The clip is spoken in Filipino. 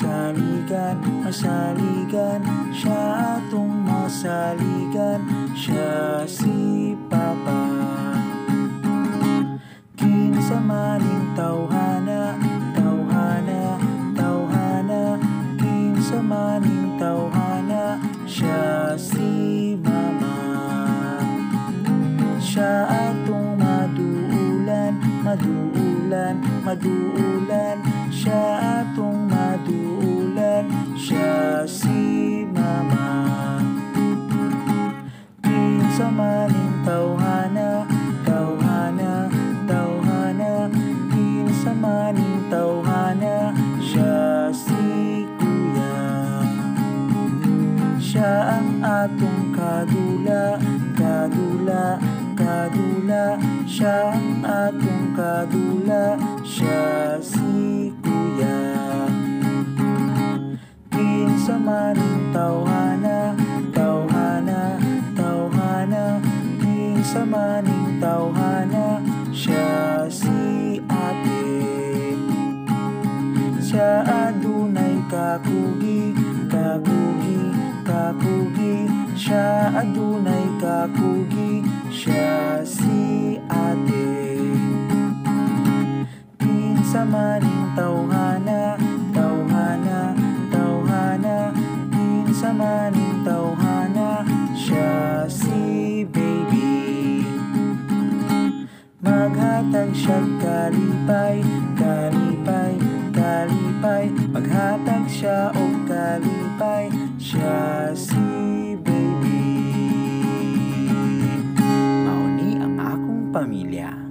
masaligan, masaligan, siya atong masaligan, siya si Papa. Kinsa maning tawhana, tawhana, tawhana, kinsa maning tawhana, siya si Mama. Siya atong maduulan, maduulan, maduulan, siya atong maduulan, siya si Mama. Kinsa maning tawhana, tawhana, tawhana, kinsa maning tawhana, siya si Kuya. Siya ang atong kadula, kadula, kadula, siya ang atong kadula, siya si Kuya. Kinsa maning tawhana, tawhana, tawhana, kinsa maning tawhana, siya si Ate. Siya adunay kakugi, kakugi, kakugi, siya adunay kakugi, siya si Ate. Kinsa maning tawhana, tawhana, tawhana, kinsa maning tawhana, siya si Baby. Maghatag siya kalipay, kalipay, kalipay, maghatag siya og kalipay, siya si Baby. Mao ni ang akong pamilya.